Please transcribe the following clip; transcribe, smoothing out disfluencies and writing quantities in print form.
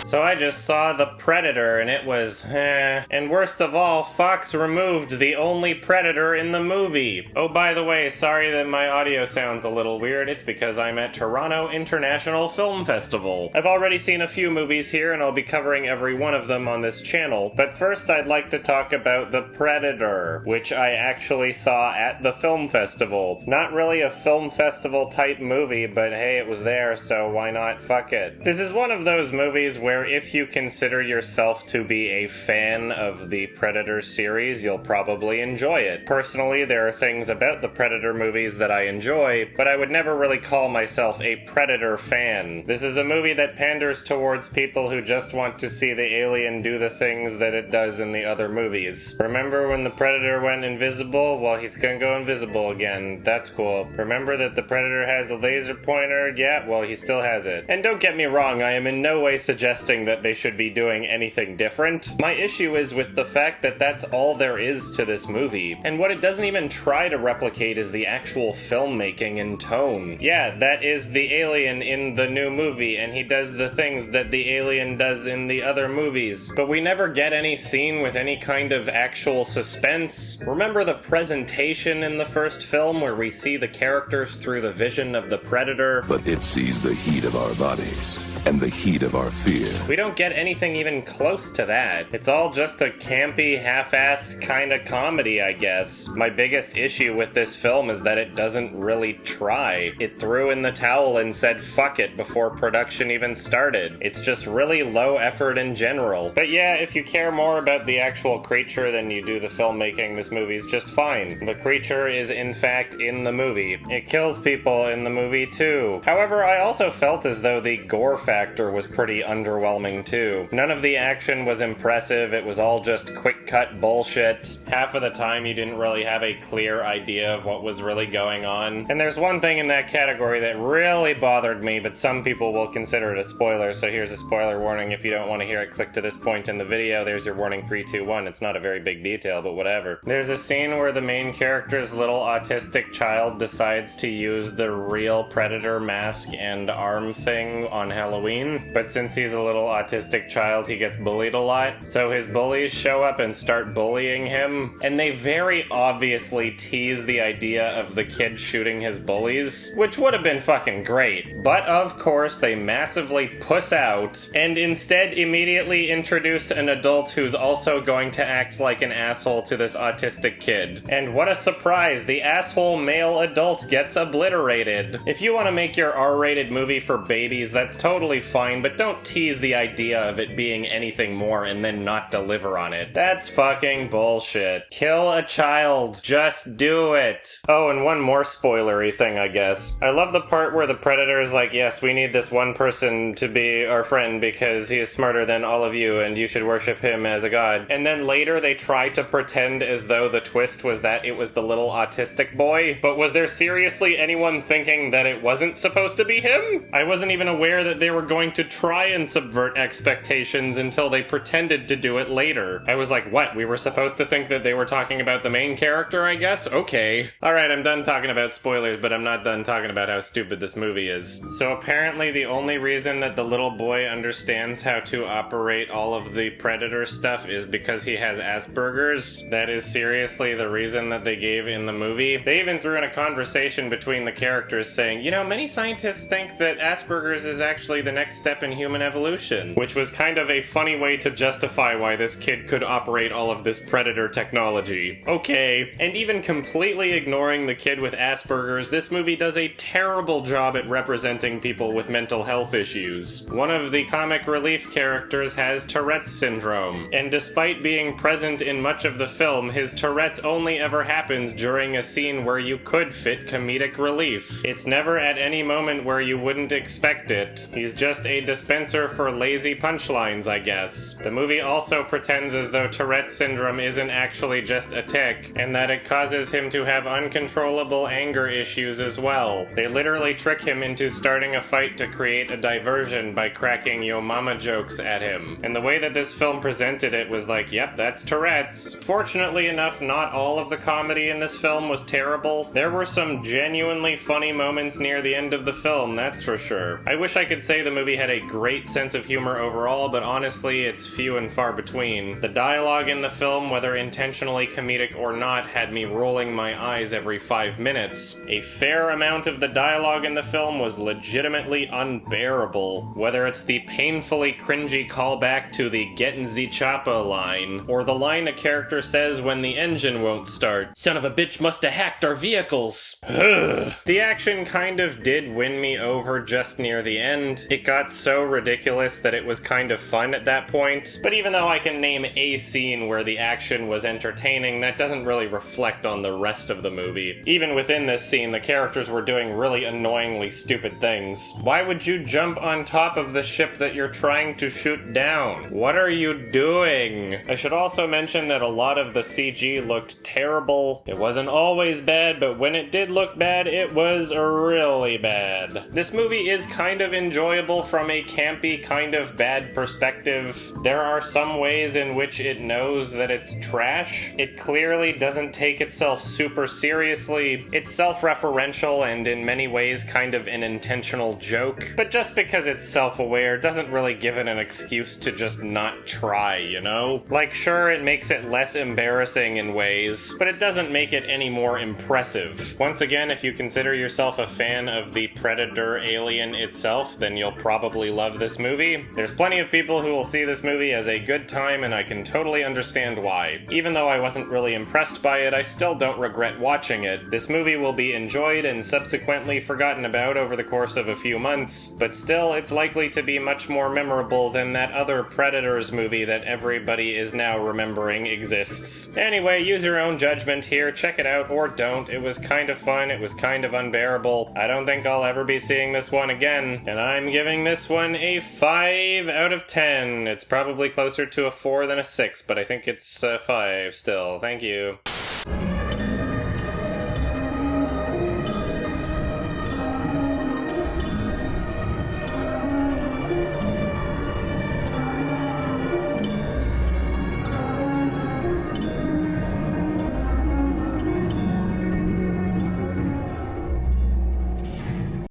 So I just saw The Predator and it was And worst of all, Fox removed the only Predator in the movie. Oh, by the way, sorry that my audio sounds a little weird. It's because I'm at Toronto International Film Festival. I've already seen a few movies here and I'll be covering every one of them on this channel. But first I'd like to talk about The Predator, which I actually saw at the film festival. Not really a film festival type movie, but hey, it was there, so why not? Fuck it. This is one of those movies where if you consider yourself to be a fan of the Predator series, you'll probably enjoy it. Personally, there are things about the Predator movies that I enjoy, but I would never really call myself a Predator fan. This is a movie that panders towards people who just want to see the alien do the things that it does in the other movies. Remember when the Predator went invisible? Well, he's gonna go invisible again. That's cool. Remember that the Predator has a laser pointer? Yeah, well, he still has it. And don't get me wrong, I am in no way suggesting that they should be doing anything different. My issue is with the fact that that's all there is to this movie. And what it doesn't even try to replicate is the actual filmmaking and tone. Yeah, that is the alien in the new movie, and he does the things that the alien does in the other movies. But we never get any scene with any kind of actual suspense. Remember the presentation in the first film where we see the characters through the vision of the Predator? But it sees the heat of our bodies and the heat of our fear. We don't get anything even close to that. It's all just a campy, half-assed kind of comedy, I guess. My biggest issue with this film is that it doesn't really try. It threw in the towel and said fuck it before production even started. It's just really low effort in general. But yeah, if you care more about the actual creature than you do the filmmaking, this movie's just fine. The creature is in fact in the movie. It kills people in the movie too. However, I also felt as though the gore factor was pretty underwhelming too. None of the action was impressive, it was all just quick cut bullshit. Half of the time you didn't really have a clear idea of what was really going on. And there's one thing in that category that really bothered me, but some people will consider it a spoiler, so here's a spoiler warning. If you don't want to hear it, click to this point in the video. There's your warning 3, 2, 1. It's not a very big detail, but whatever. There's a scene where the main character's little autistic child decides to use the real Predator mask and arm thing on Halloween, but since he's a little autistic child, he gets bullied a lot. So his bullies show up and start bullying him, and they very obviously tease the idea of the kid shooting his bullies, which would have been fucking great. But of course, they massively puss out, and instead immediately introduce an adult who's also going to act like an asshole to this autistic kid. And what a surprise, the asshole male adult gets obliterated. If you want to make your R-rated movie for babies, that's totally fine, but don't tease the idea of it being anything more and then not deliver on it. That's fucking bullshit. Kill a child. Just do it. Oh, and one more spoilery thing, I guess. I love the part where the Predator is like, yes, we need this one person to be our friend because he is smarter than all of you and you should worship him as a god. And then later they try to pretend as though the twist was that it was the little autistic boy. But was there seriously anyone thinking that it wasn't supposed to be him? I wasn't even aware that they were going to try and subvert expectations until they pretended to do it later. I was like, what? We were supposed to think that they were talking about the main character, I guess? Okay. Alright, I'm done talking about spoilers, but I'm not done talking about how stupid this movie is. So apparently the only reason that the little boy understands how to operate all of the Predator stuff is because he has Asperger's. That is seriously the reason that they gave in the movie. They even threw in a conversation between the characters saying, you know, many scientists think that Asperger's is actually the next step in human evolution, which was kind of a funny way to justify why this kid could operate all of this Predator technology. Okay. And even completely ignoring the kid with Asperger's, this movie does a terrible job at representing people with mental health issues. One of the comic relief characters has Tourette's syndrome, and despite being present in much of the film, his Tourette's only ever happens during a scene where you could fit comedic relief. It's never at any moment where you wouldn't expect it. He's just a dispenser for lazy punchlines, I guess. The movie also pretends as though Tourette's syndrome isn't actually just a tic, and that it causes him to have uncontrollable anger issues as well. They literally trick him into starting a fight to create a diversion by cracking yo mama jokes at him. And the way that this film presented it was like, yep, that's Tourette's. Fortunately enough, not all of the comedy in this film was terrible. There were some genuinely funny moments near the end of the film, that's for sure. I wish I could say the movie had a great sense of humor overall, but honestly, it's few and far between. The dialogue in the film, whether intentionally comedic or not, had me rolling my eyes every 5 minutes. A fair amount of the dialogue in the film was legitimately unbearable, whether it's the painfully cringy callback to the "Gettin' Z Choppa" line, or the line a character says when the engine won't start. "Son of a bitch musta hacked our vehicles." The action kind of did win me over just near the end. It got so ridiculous that it was kind of fun at that point, but even though I can name a scene where the action was entertaining, that doesn't really reflect on the rest of the movie. Even within this scene, the characters were doing really annoyingly stupid things. Why would you jump on top of the ship that you're trying to shoot down? What are you doing? I should also mention that a lot of the CG looked terrible. It wasn't always bad, but when it did look bad, it was really bad. This movie is kind of enjoyable from a campy, kind of bad perspective. There are some ways in which it knows that it's trash. It clearly doesn't take itself super seriously. It's self-referential and in many ways kind of an intentional joke. But just because it's self-aware doesn't really give it an excuse to just not try, you know? Like, sure, it makes it less embarrassing in ways, but it doesn't make it any more impressive. Once again, if you consider yourself a fan of the Predator alien itself, then you'll probably love this movie. There's plenty of people who will see this movie as a good time, and I can totally understand why. Even though I wasn't really impressed by it, I still don't regret watching it. This movie will be enjoyed and subsequently forgotten about over the course of a few months, but still, it's likely to be much more memorable than that other Predators movie that everybody is now remembering exists. Anyway, use your own judgment here, check it out or don't. It was kind of fun, it was kind of unbearable. I don't think I'll ever be seeing this one again, and I'm giving this one a 5 out of 10. It's probably closer to a 4 than a 6, but I think it's a 5 still. Thank you.